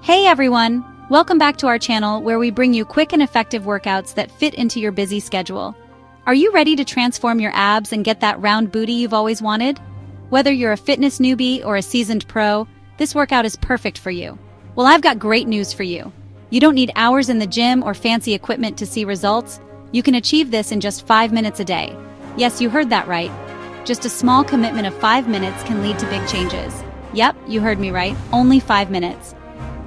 Hey everyone! Welcome back to our channel where we bring you quick and effective workouts that fit into your busy schedule. Are you ready to transform your abs and get that round booty you've always wanted? Whether you're a fitness newbie or a seasoned pro, this workout is perfect for you. Well, I've got great news for you. You don't need hours in the gym or fancy equipment to see results. You can achieve this in just 5 minutes a day. Yes, you heard that right. Just a small commitment of 5 minutes can lead to big changes. Yep, you heard me right. Only 5 minutes.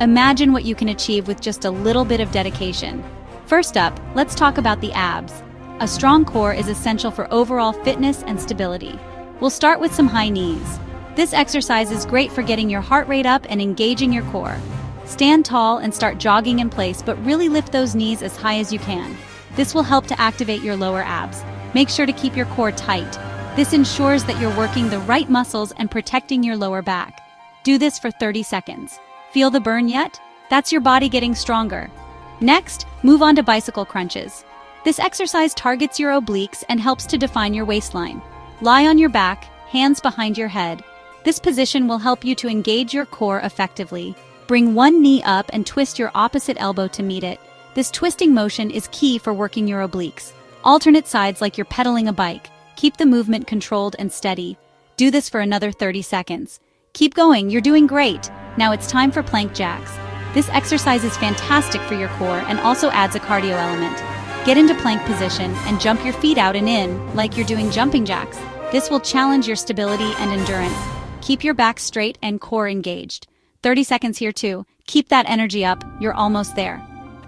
Imagine what you can achieve with just a little bit of dedication. First up, let's talk about the abs. A strong core is essential for overall fitness and stability. We'll start with some high knees. This exercise is great for getting your heart rate up and engaging your core. Stand tall and start jogging in place, but really lift those knees as high as you can. This will help to activate your lower abs. Make sure to keep your core tight. This ensures that you're working the right muscles and protecting your lower back. Do this for 30 seconds. Feel the burn yet? That's your body getting stronger. Next, move on to bicycle crunches. This exercise targets your obliques and helps to define your waistline. Lie on your back, hands behind your head. This position will help you to engage your core effectively. Bring one knee up and twist your opposite elbow to meet it. This twisting motion is key for working your obliques. Alternate sides like you're pedaling a bike. Keep the movement controlled and steady. Do this for another 30 seconds. Keep going, you're doing great. Now it's time for plank jacks. This exercise is fantastic for your core and also adds a cardio element. Get into plank position and jump your feet out and in like you're doing jumping jacks. This will challenge your stability and endurance. Keep your back straight and core engaged. 30 seconds here too. Keep that energy up, you're almost there.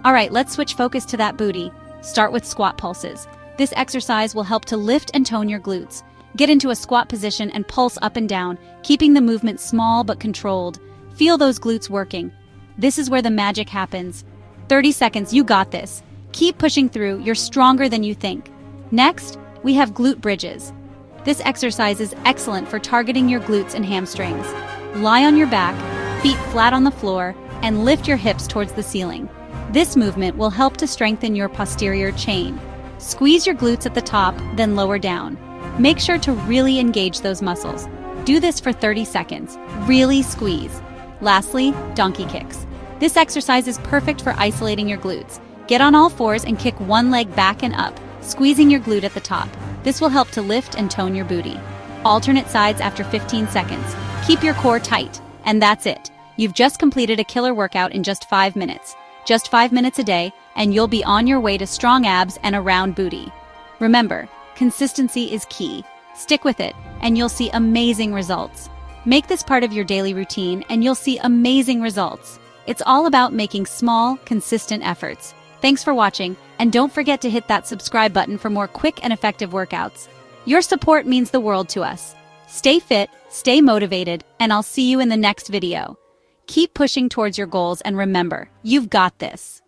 Alright, let's switch focus to that booty. Start with squat pulses. This exercise will help to lift and tone your glutes. Get into a squat position and pulse up and down, keeping the movement small but controlled. Feel those glutes working. This is where the magic happens. 30 seconds, you got this. Keep pushing through, you're stronger than you think. Next, we have glute bridges. This exercise is excellent for targeting your glutes and hamstrings. Lie on your back, feet flat on the floor, and lift your hips towards the ceiling. This movement will help to strengthen your posterior chain. Squeeze your glutes at the top, then lower down. Make sure to really engage those muscles. Do this for 30 seconds. Really squeeze. Lastly, donkey kicks. This exercise is perfect for isolating your glutes. Get on all fours and kick one leg back and up, squeezing your glute at the top. This will help to lift and tone your booty. Alternate sides after 15 seconds. Keep your core tight. And that's it. You've just completed a killer workout in just 5 minutes. Just 5 minutes a day, and you'll be on your way to strong abs and a round booty. Remember, consistency is key. Stick with it, and you'll see amazing results. Make this part of your daily routine, and you'll see amazing results. It's all about making small, consistent efforts. Thanks for watching, and don't forget to hit that subscribe button for more quick and effective workouts. Your support means the world to us. Stay fit, stay motivated, and I'll see you in the next video. Keep pushing towards your goals, and remember, you've got this.